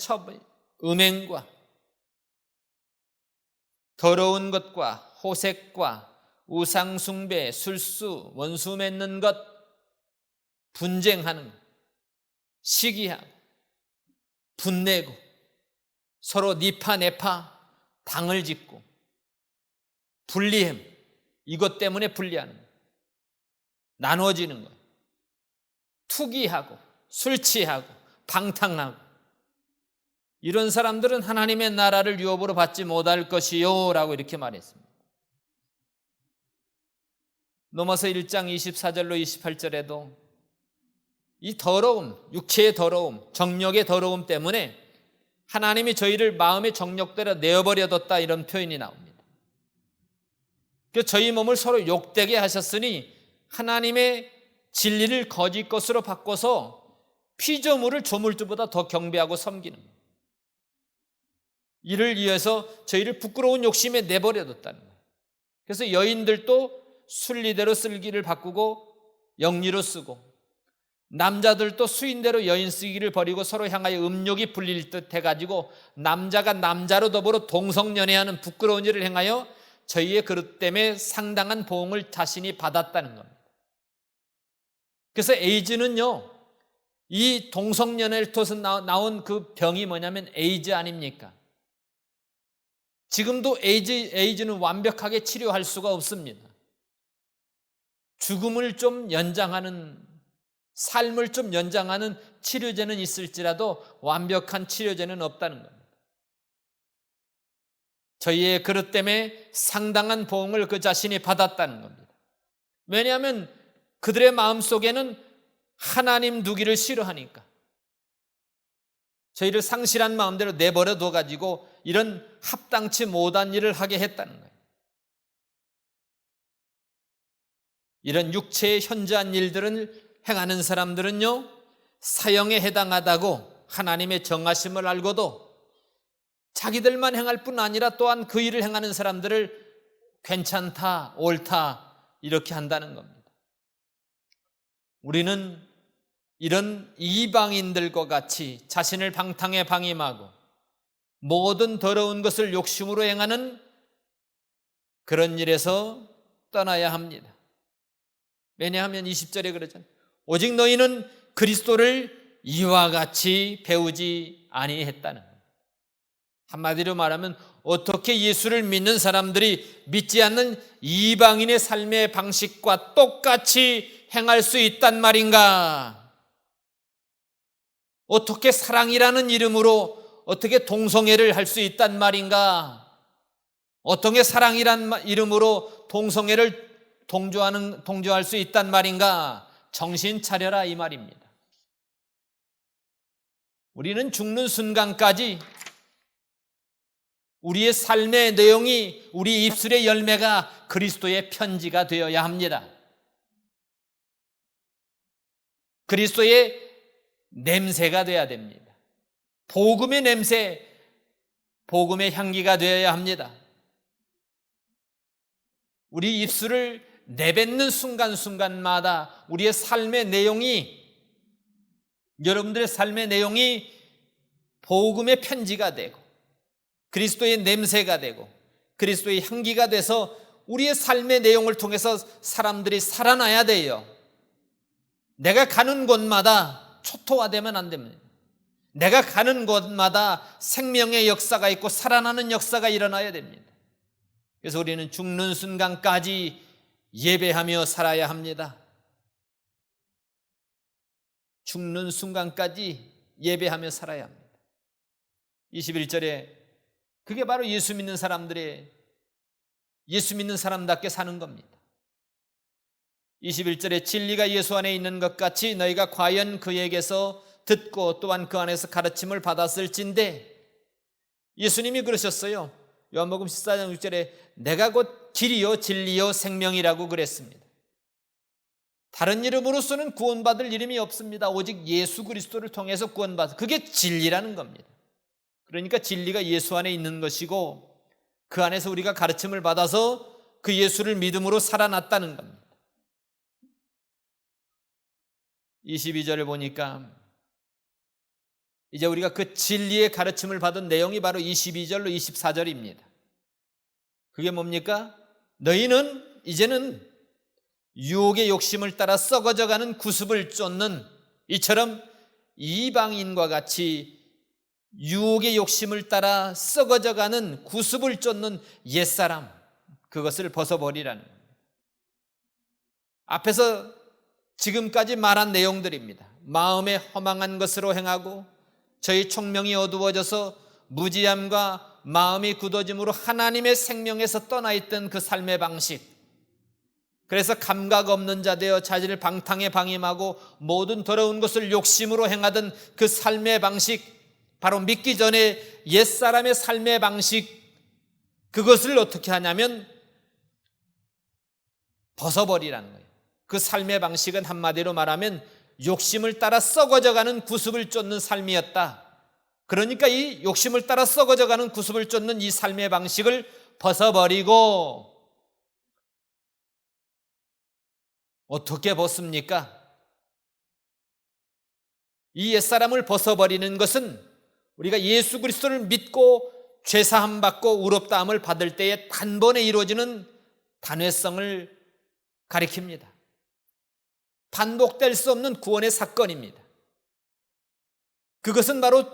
음행과 더러운 것과 호색과 우상숭배, 술수, 원수 맺는 것, 분쟁하는 것, 시기하고 분내고 서로 니파 내파 당을 짓고 분리함, 이것 때문에 분리하는 것, 나눠지는 것, 투기하고 술 취하고 방탕하고, 이런 사람들은 하나님의 나라를 유업으로 받지 못할 것이요 라고 이렇게 말했습니다. 로마서 1장 24절로 28절에도 이 더러움, 육체의 더러움, 정욕의 더러움 때문에 하나님이 저희를 마음의 정욕대로 내어버려뒀다, 이런 표현이 나옵니다. 그래서 저희 몸을 서로 욕되게 하셨으니 하나님의 진리를 거짓 것으로 바꿔서 피조물을 조물주보다 더 경배하고 섬기는 거예요. 이를 위해서 저희를 부끄러운 욕심에 내버려뒀다는 거예요. 그래서 여인들도 순리대로 쓸기를 바꾸고 영리로 쓰고, 남자들도 수인대로 여인 쓰기를 버리고 서로 향하여 음욕이 불릴 듯 해가지고 남자가 남자로 더불어 동성연애하는 부끄러운 일을 행하여 저희의 그릇 때문에 상당한 보응을 자신이 받았다는 겁니다. 그래서 에이즈는요, 이 동성연애를 통해서 나온 그 병이 뭐냐면 에이즈 아닙니까? 지금도 에이즈는 완벽하게 치료할 수가 없습니다. 죽음을 좀 연장하는, 삶을 좀 연장하는 치료제는 있을지라도 완벽한 치료제는 없다는 겁니다. 저희의 그릇 때문에 상당한 보응을 그 자신이 받았다는 겁니다. 왜냐하면 그들의 마음속에는 하나님 두기를 싫어하니까 저희를 상실한 마음대로 내버려 둬가지고 이런 합당치 못한 일을 하게 했다는 거예요. 이런 육체의 현저한 일들을 행하는 사람들은요, 사형에 해당하다고 하나님의 정하심을 알고도 자기들만 행할 뿐 아니라 또한 그 일을 행하는 사람들을 괜찮다, 옳다 이렇게 한다는 겁니다. 우리는 이런 이방인들과 같이 자신을 방탕에 방임하고 모든 더러운 것을 욕심으로 행하는 그런 일에서 떠나야 합니다. 왜냐하면 20절에 그러잖아요. 오직 너희는 그리스도를 이와 같이 배우지 아니했다는 거예요. 한마디로 말하면 어떻게 예수를 믿는 사람들이 믿지 않는 이방인의 삶의 방식과 똑같이 행할 수 있단 말인가? 어떻게 사랑이라는 이름으로 어떻게 동성애를 할 수 있단 말인가? 어떻게 사랑이란 이름으로 동성애를 동조할 수 있단 말인가? 정신 차려라 이 말입니다. 우리는 죽는 순간까지 우리의 삶의 내용이, 우리 입술의 열매가 그리스도의 편지가 되어야 합니다. 그리스도의 냄새가 되어야 됩니다. 복음의 냄새, 복음의 향기가 되어야 합니다. 우리 입술을 내뱉는 순간순간마다 우리의 삶의 내용이, 여러분들의 삶의 내용이 복음의 편지가 되고 그리스도의 냄새가 되고 그리스도의 향기가 돼서 우리의 삶의 내용을 통해서 사람들이 살아나야 돼요. 내가 가는 곳마다 초토화되면 안 됩니다. 내가 가는 곳마다 생명의 역사가 있고 살아나는 역사가 일어나야 됩니다. 그래서 우리는 죽는 순간까지 예배하며 살아야 합니다. 죽는 순간까지 예배하며 살아야 합니다. 21절에 그게 바로 예수 믿는 사람답게 사는 겁니다. 21절에 진리가 예수 안에 있는 것 같이 너희가 과연 그에게서 듣고 또한 그 안에서 가르침을 받았을진데, 예수님이 그러셨어요. 요한복음 14장 6절에 내가 곧 길이요 진리요 생명이라고 그랬습니다. 다른 이름으로서는 구원받을 이름이 없습니다. 오직 예수 그리스도를 통해서 구원받을, 그게 진리라는 겁니다. 그러니까 진리가 예수 안에 있는 것이고 그 안에서 우리가 가르침을 받아서 그 예수를 믿음으로 살아났다는 겁니다. 22절을 보니까 이제 우리가 그 진리의 가르침을 받은 내용이 바로 22절로 24절입니다. 그게 뭡니까? 너희는 이제는 유혹의 욕심을 따라 썩어져가는 구습을 쫓는, 이처럼 이방인과 같이 유혹의 욕심을 따라 썩어져가는 구습을 쫓는 옛사람, 그것을 벗어버리라는 겁니다. 앞에서 지금까지 말한 내용들입니다. 마음에 허망한 것으로 행하고 저희 총명이 어두워져서 무지함과 마음이 굳어짐으로 하나님의 생명에서 떠나 있던 그 삶의 방식, 그래서 감각 없는 자 되어 자신을 방탕에 방임하고 모든 더러운 것을 욕심으로 행하던 그 삶의 방식, 바로 믿기 전에 옛사람의 삶의 방식, 그것을 어떻게 하냐면 벗어버리라는 거예요. 그 삶의 방식은 한마디로 말하면 욕심을 따라 썩어져가는 구습을 쫓는 삶이었다. 그러니까 이 욕심을 따라 썩어져가는 구습을 쫓는 이 삶의 방식을 벗어버리고, 어떻게 벗습니까? 이 옛사람을 벗어버리는 것은 우리가 예수 그리스도를 믿고 죄사함 받고 의롭다함을 받을 때에 단번에 이루어지는 단회성을 가리킵니다. 반복될 수 없는 구원의 사건입니다. 그것은 바로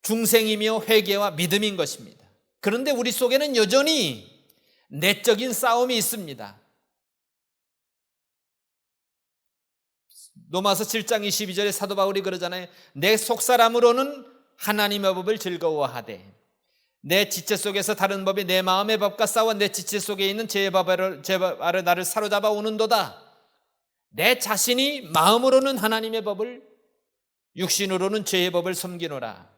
중생이며 회개와 믿음인 것입니다. 그런데 우리 속에는 여전히 내적인 싸움이 있습니다. 로마서 7장 22절에 사도 바울이 그러잖아요. 내 속사람으로는 하나님의 법을 즐거워하되 내 지체 속에서 다른 법이 내 마음의 법과 싸워 내 지체 속에 있는 죄의 법 아래 나를 사로잡아 오는도다. 내 자신이 마음으로는 하나님의 법을 육신으로는 죄의 법을 섬기노라.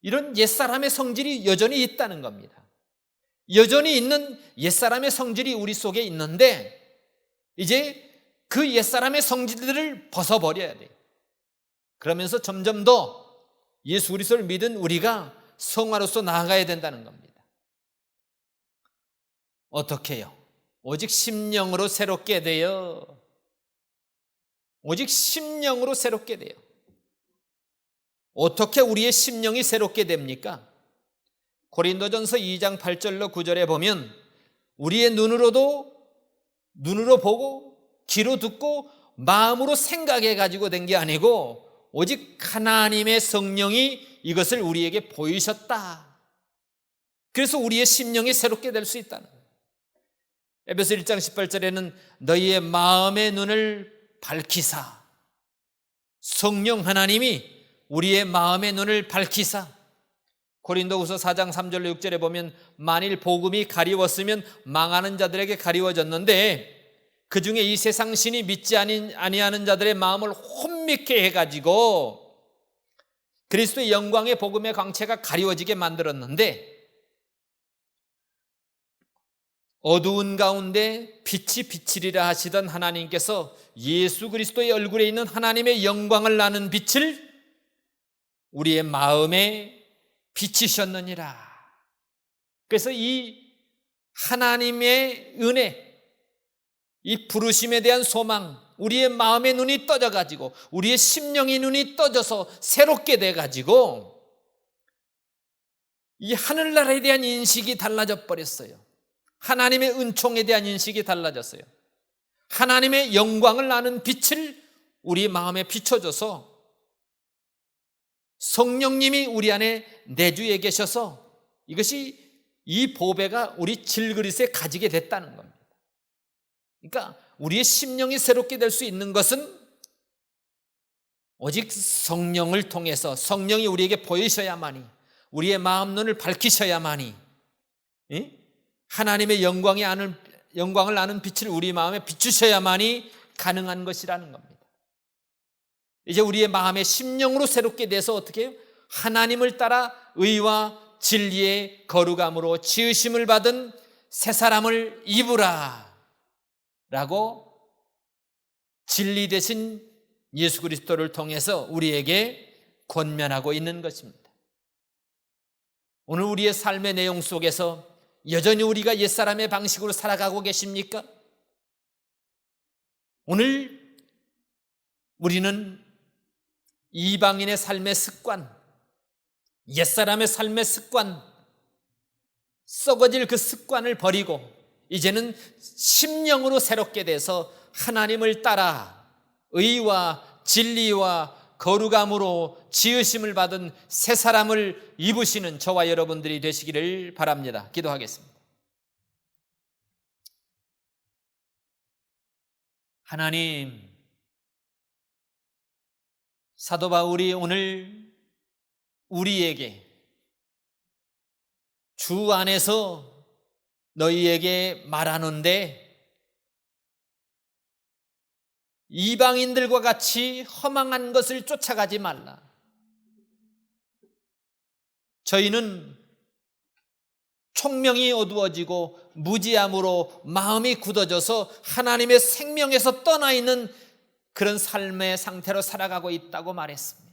이런 옛사람의 성질이 여전히 있다는 겁니다. 여전히 있는 옛사람의 성질이 우리 속에 있는데 이제 그 옛사람의 성질들을 벗어버려야 돼요. 그러면서 점점 더 예수 그리스도를 믿은 우리가 성화로서 나아가야 된다는 겁니다. 어떻게 해요? 오직 심령으로 새롭게 되어, 오직 심령으로 새롭게 돼요. 어떻게 우리의 심령이 새롭게 됩니까? 고린도전서 2장 8절로 9절에 보면 우리의 눈으로 보고 귀로 듣고 마음으로 생각해 가지고 된 게 아니고 오직 하나님의 성령이 이것을 우리에게 보이셨다. 그래서 우리의 심령이 새롭게 될 수 있다는 거예요. 에베소 1장 18절에는 너희의 마음의 눈을 밝히사, 성령 하나님이 우리의 마음의 눈을 밝히사. 고린도후서 4장 3절로 6절에 보면 만일 복음이 가리웠으면 망하는 자들에게 가리워졌는데 그 중에 이 세상 신이 믿지 아니하는 자들의 마음을 혼미케 해가지고 그리스도의 영광의 복음의 광채가 가리워지게 만들었는데 어두운 가운데 빛이 비치리라 하시던 하나님께서 예수 그리스도의 얼굴에 있는 하나님의 영광을 나는 빛을 우리의 마음에 비치셨느니라. 그래서 이 하나님의 은혜, 이 부르심에 대한 소망, 우리의 마음의 눈이 떠져가지고 우리의 심령의 눈이 떠져서 새롭게 돼가지고 이 하늘나라에 대한 인식이 달라져 버렸어요. 하나님의 은총에 대한 인식이 달라졌어요. 하나님의 영광을 나는 빛을 우리 마음에 비춰줘서 성령님이 우리 안에 내주에 계셔서 이것이 이 보배가 우리 질그릇에 가지게 됐다는 겁니다. 그러니까 우리의 심령이 새롭게 될 수 있는 것은 오직 성령을 통해서 성령이 우리에게 보이셔야만이, 우리의 마음 눈을 밝히셔야만이, 하나님의 영광을 아는 빛을 우리 마음에 비추셔야만이 가능한 것이라는 겁니다. 이제 우리의 마음의 심령으로 새롭게 돼서 어떻게 해요? 하나님을 따라 의와 진리의 거룩함으로 지으심을 받은 새 사람을 입으라 라고 진리 되신 예수 그리스도를 통해서 우리에게 권면하고 있는 것입니다. 오늘 우리의 삶의 내용 속에서 여전히 우리가 옛사람의 방식으로 살아가고 계십니까? 오늘 우리는 이방인의 삶의 습관, 옛사람의 삶의 습관, 썩어질 그 습관을 버리고 이제는 심령으로 새롭게 돼서 하나님을 따라 의와 진리와 거룩함으로 지으심을 받은 새 사람을 입으시는 저와 여러분들이 되시기를 바랍니다. 기도하겠습니다. 하나님, 사도 바울이 오늘 우리에게 주 안에서 너희에게 말하는데 이방인들과 같이 허망한 것을 쫓아가지 말라. 저희는 총명이 어두워지고 무지함으로 마음이 굳어져서 하나님의 생명에서 떠나 있는 그런 삶의 상태로 살아가고 있다고 말했습니다.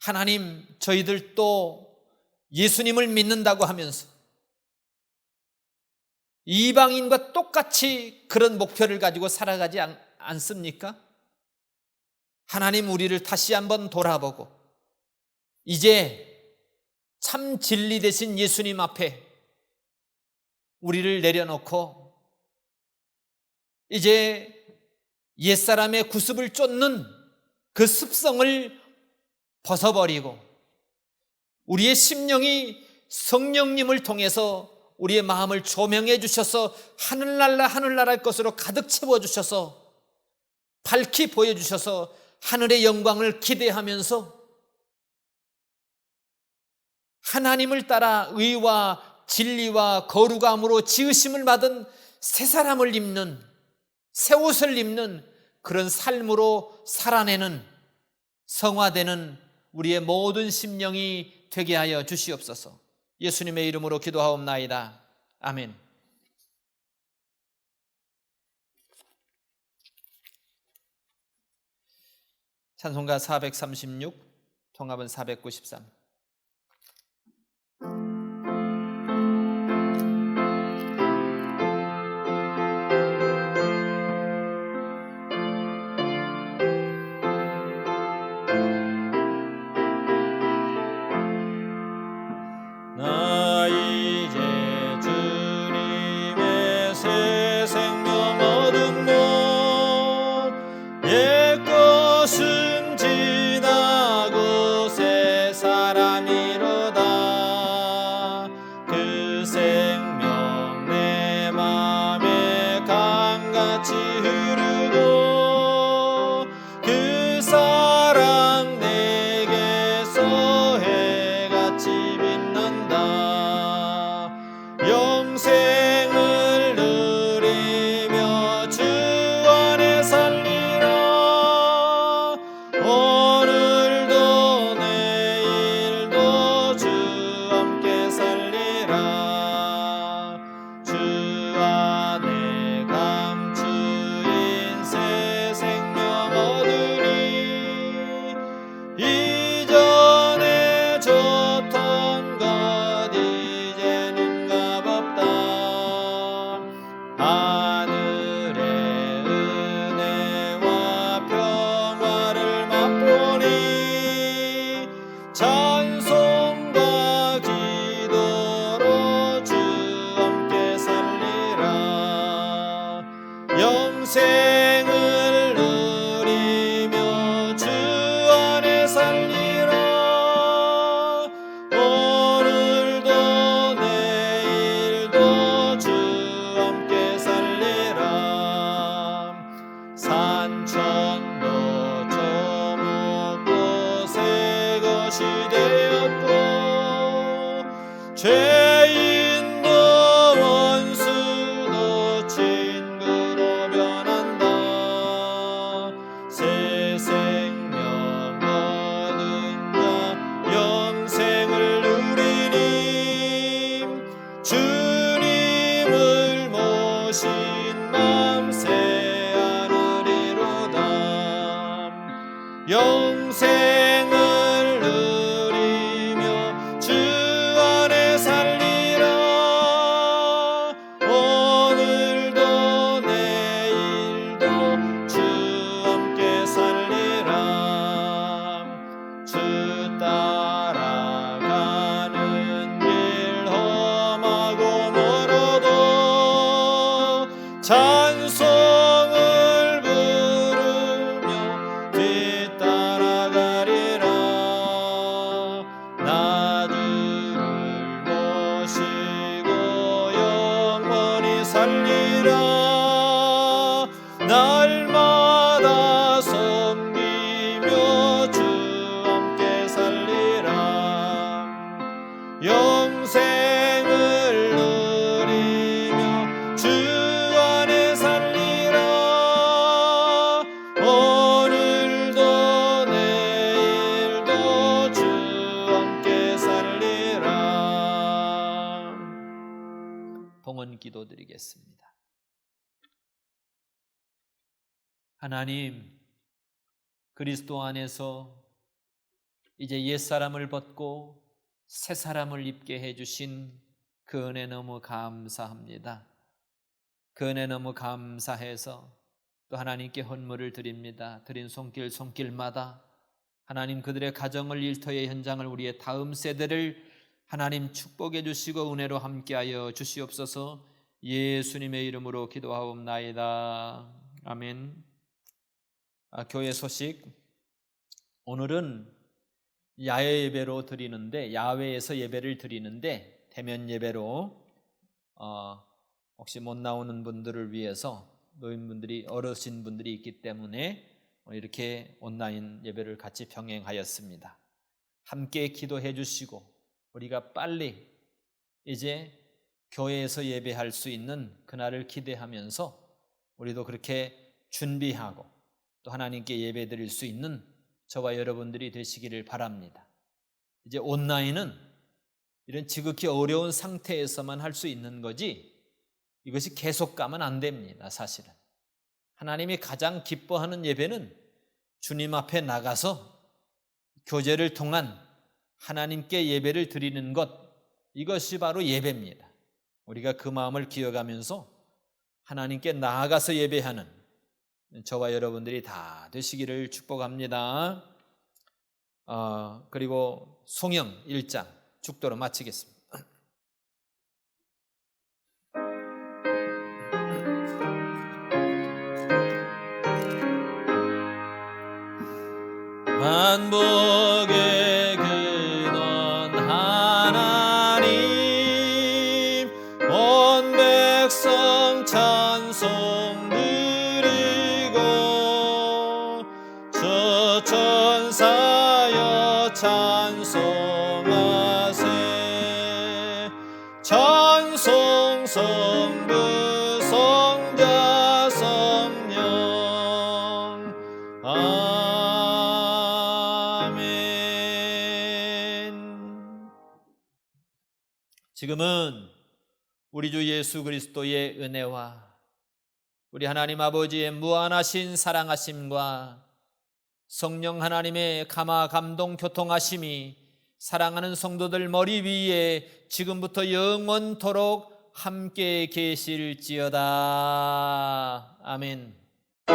하나님, 저희들도 예수님을 믿는다고 하면서 이방인과 똑같이 그런 목표를 가지고 살아가지 않습니까? 하나님 우리를 다시 한번 돌아보고 이제 참 진리 되신 예수님 앞에 우리를 내려놓고 이제 옛사람의 구습을 쫓는 그 습성을 벗어버리고 우리의 심령이 성령님을 통해서 우리의 마음을 조명해 주셔서 하늘나라의 것으로 가득 채워주셔서 밝히 보여주셔서 하늘의 영광을 기대하면서 하나님을 따라 의와 진리와 거룩함으로 지으심을 받은 새 사람을 입는, 새 옷을 입는 그런 삶으로 살아내는, 성화되는 우리의 모든 심령이 되게 하여 주시옵소서. 예수님의 이름으로 기도하옵나이다. 아멘. 찬송가 436, 통합은 493. 나 이제 주님의 새 생명 얻은 것 옛 것은 지나고 새 사람이로다. 그 생명 내 맘에 강같이 흐르고 그 사랑 내게서 해같이 빛난다. 영생을 누리며 주 안에 살리라. 오늘도 내일도 주 함께 살리라. 주 안에 감추인 새 생명 얻으리. 이전에 좋던 것 이제는 값없다. 하늘의 은혜와 평화를 맛보니 찬송과 기도로 주 함께 살리라. 영생을 누리며 주 안에 살리라. 오늘도 내일도 주 함께 살리라. 산천도 저먹고 새 것이 되었고 죄인도 원수도 친구로 변한다. 새 생명 얻은 자 영생을 누리니 주님을 모신 맘 새하늘이로다. 영생을 누리며 주 안에 살리라. 오늘도 내일도 주 함께 살리라. 주 따라가는 길 험하고 멀어도 찬송을 부르며 뒤따라가리라. 나 주를 모시고 영원히 살리라. 날마다 섬기며 주 함께 살리라. 영생을 누리며 주 안에 살리라. 오늘도 내일도 주 함께 살리라. 봉헌 기도드리겠습니다. 하나님, 그리스도 안에서 이제 옛사람을 벗고 새사람을 입게 해주신 그 은혜 너무 감사합니다. 그 은혜 너무 감사해서 또 하나님께 헌물을 드립니다. 드린 손길마다 하나님 그들의 가정을, 일터의 현장을, 우리의 다음 세대를 하나님 축복해 주시고 은혜로 함께하여 주시옵소서. 예수님의 이름으로 기도하옵나이다. 아멘. 교회 소식. 오늘은 야외 예배로 드리는데, 야외에서 예배를 드리는데 대면 예배로 혹시 못 나오는 분들을 위해서 노인분들이, 어르신분들이 있기 때문에 이렇게 온라인 예배를 같이 병행하였습니다. 함께 기도해 주시고 우리가 빨리 이제 교회에서 예배할 수 있는 그날을 기대하면서 우리도 그렇게 준비하고 또 하나님께 예배 드릴 수 있는 저와 여러분들이 되시기를 바랍니다. 이제 온라인은 이런 지극히 어려운 상태에서만 할 수 있는 거지 이것이 계속 가면 안 됩니다. 사실은 하나님이 가장 기뻐하는 예배는 주님 앞에 나가서 교제를 통한 하나님께 예배를 드리는 것, 이것이 바로 예배입니다. 우리가 그 마음을 기억하면서 하나님께 나아가서 예배하는 저와 여러분들이 다 되시기를 축복합니다. 그리고 송영 1장 축도로 마치겠습니다. 만복의 근원 하나님, 온 백성 찬송 드리고 저 천사여 찬송하세. 찬송 성부 성자 성령 지금은 우리 주 예수 그리스도의 은혜와 우리 하나님 아버지의 무한하신 사랑하심과 성령 하나님의 감화 감동 교통하심이 사랑하는 성도들 머리 위에 지금부터 영원토록 함께 계실지어다. 아멘. 주